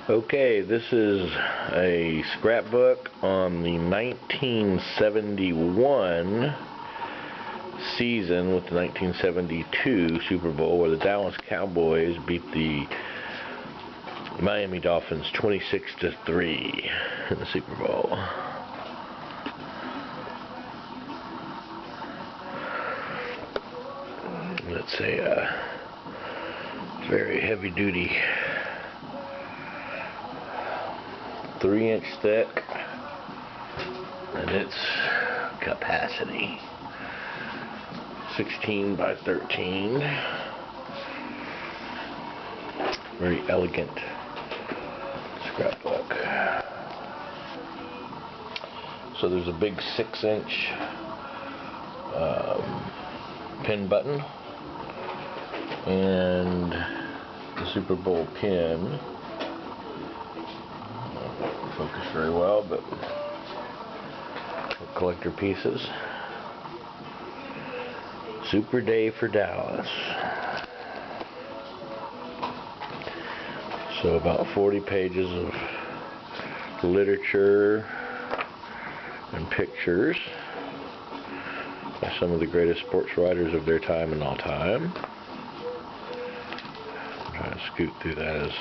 Okay, this is a scrapbook on the 1971 season with the 1972 Super Bowl, where the Dallas Cowboys beat the Miami Dolphins 26-3 in the Super Bowl. It's a very heavy-duty 3-inch thick, and its capacity 16 by 13. Very elegant scrapbook. So there's a big 6-inch pin button and the Super Bowl pin. Focus very well, but collector pieces. Super day for Dallas. So about 40 pages of literature and pictures by some of the greatest sports writers of their time and all time. I'm trying to scoot through that as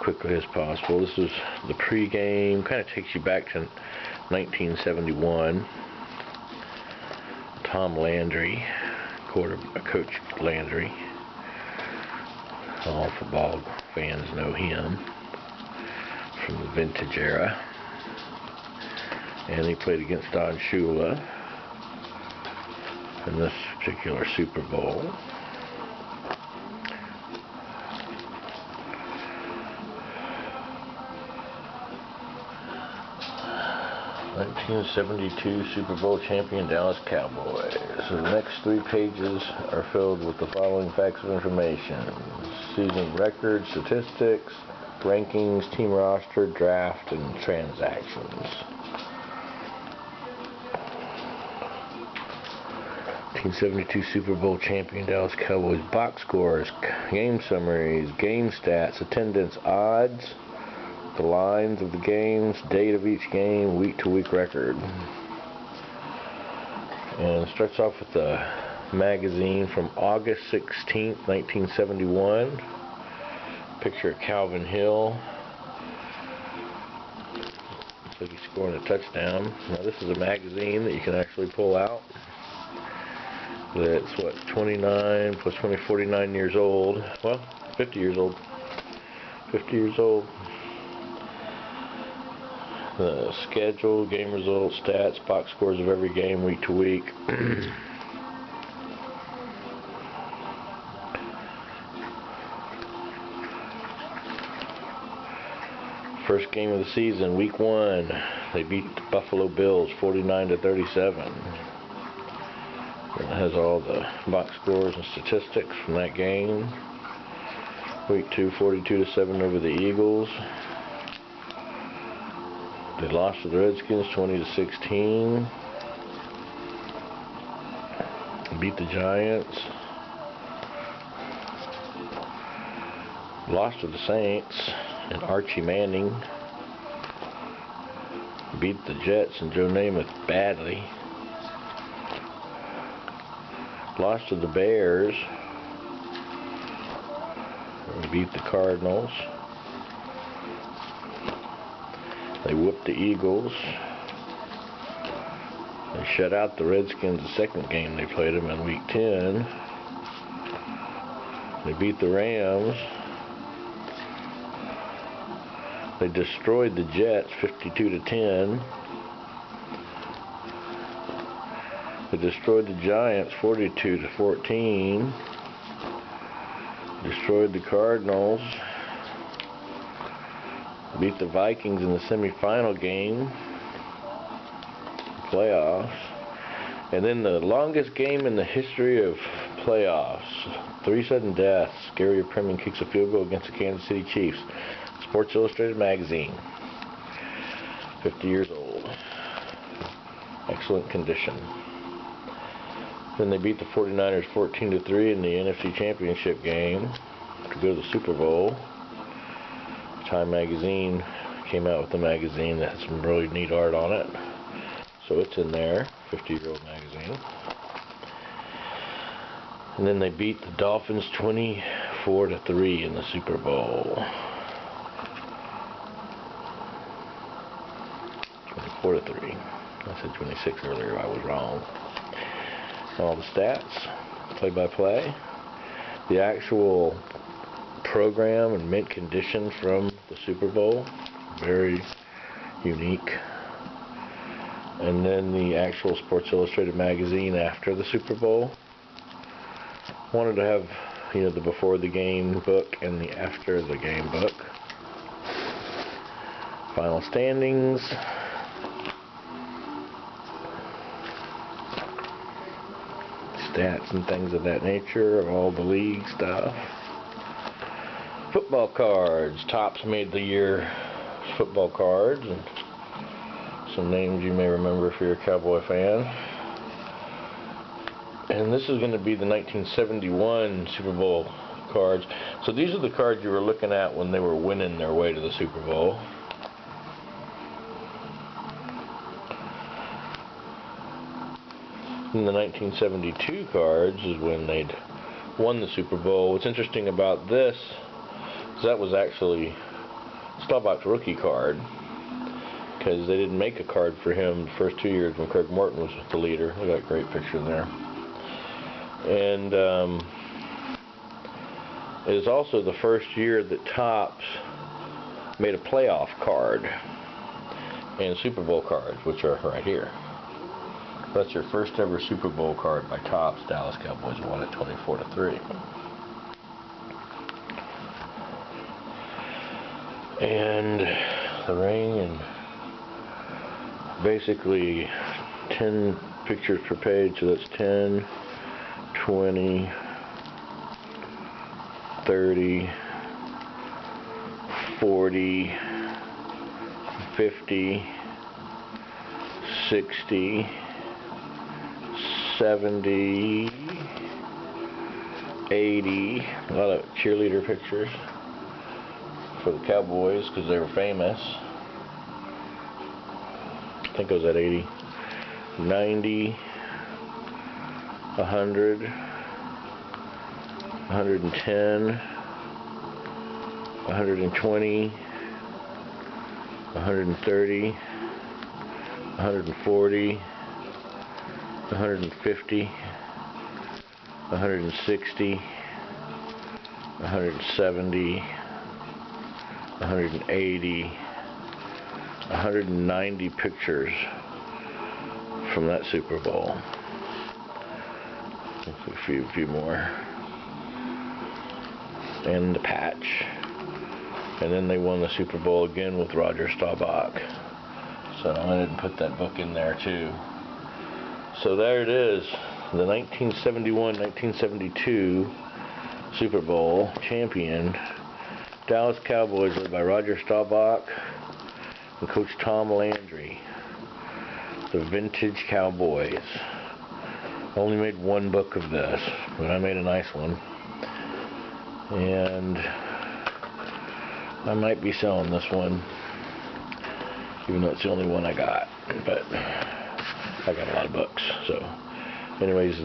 quickly as possible. This is the pregame. Kind of takes you back to 1971. Tom Landry, Coach Landry. All football fans know him from the vintage era. And he played against Don Shula in this particular Super Bowl. 1972 Super Bowl champion Dallas Cowboys. So the next 3 pages are filled with the following facts of information: season records, statistics, rankings, team roster, draft, and transactions. 1972 Super Bowl champion Dallas Cowboys box scores, game summaries, game stats, attendance, odds, the lines of the games, date of each game, week-to-week record. And it starts off with the magazine from August 16th, 1971. Picture of Calvin Hill. Looks like he's scoring a touchdown. Now this is a magazine that you can actually pull out. That's what, 29 plus 20, 49 years old. Well, 50 years old. 50 years old. The schedule, game results, stats, box scores of every game week to week. First game of the season, week 1, they beat the Buffalo Bills 49-37. It has all the box scores and statistics from that game. Week 2, 42-7 over the Eagles. They lost to the Redskins 20-16. Beat the Giants. Lost to the Saints and Archie Manning. Beat the Jets and Joe Namath badly. Lost to the Bears. Beat the Cardinals. They whooped the Eagles. They shut out the Redskins the second game they played them in week 10. They beat the Rams. They destroyed the Jets 52-10. They destroyed the Giants 42-14. Destroyed the Cardinals. Beat the Vikings in the semifinal game, playoffs, and then the longest game in the history of playoffs. 3 sudden deaths. Gary Primming kicks a field goal against the Kansas City Chiefs. Sports Illustrated magazine. 50 years old. Excellent condition. Then they beat the 49ers 14-3 in the NFC Championship game to go to the Super Bowl. Time magazine came out with a magazine that had some really neat art on it. So it's in there, 50-year-old magazine. And then they beat the Dolphins 24-3 in the Super Bowl. 24-3. I said 26 earlier, I was wrong. All the stats, play-by-play. The actual program and mint condition from the Super Bowl, very unique. And then the actual Sports Illustrated magazine after the Super Bowl. Wanted to have, you know, the before the game book and the after the game book. Final standings. Stats and things of that nature of all the league stuff. Football cards. Topps made the year football cards, and some names you may remember if you're a Cowboy fan. And this is going to be the 1971 Super Bowl cards. So these are the cards you were looking at when they were winning their way to the Super Bowl. And the 1972 cards is when they'd won the Super Bowl. What's interesting about this is that was actually Staubach's rookie card, because they didn't make a card for him the first 2 years when Craig Morton was the leader. I got a great picture there. And it is also the first year that Topps made a playoff card and Super Bowl cards, which are right here. That's your first ever Super Bowl card by Topps. Dallas Cowboys won it 24-3. And the ring, and basically 10 pictures per page, so that's 10, 20, 30, 40, 50, 60, 70, 80, a lot of cheerleader pictures for the Cowboys because they were famous. I think I was at 80, 90, 100, 110, 120, 130, 140, 150, 160, 170, 180, 190 pictures from that Super Bowl. A few more. And the patch. And then they won the Super Bowl again with Roger Staubach. So I went and put that book in there too. So there it is, the 1971-1972 Super Bowl champion, Dallas Cowboys, led by Roger Staubach and Coach Tom Landry. The vintage Cowboys. Only made one book of this, but I made a nice one. And I might be selling this one, even though it's the only one I got. But I got a lot of books. So anyways,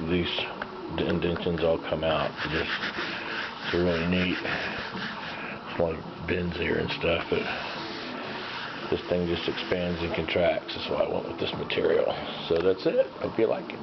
these indentions all come out. It's really neat. There's a lot of bins here and stuff, but this thing just expands and contracts. That's why I went with this material. So that's it. Hope you like it.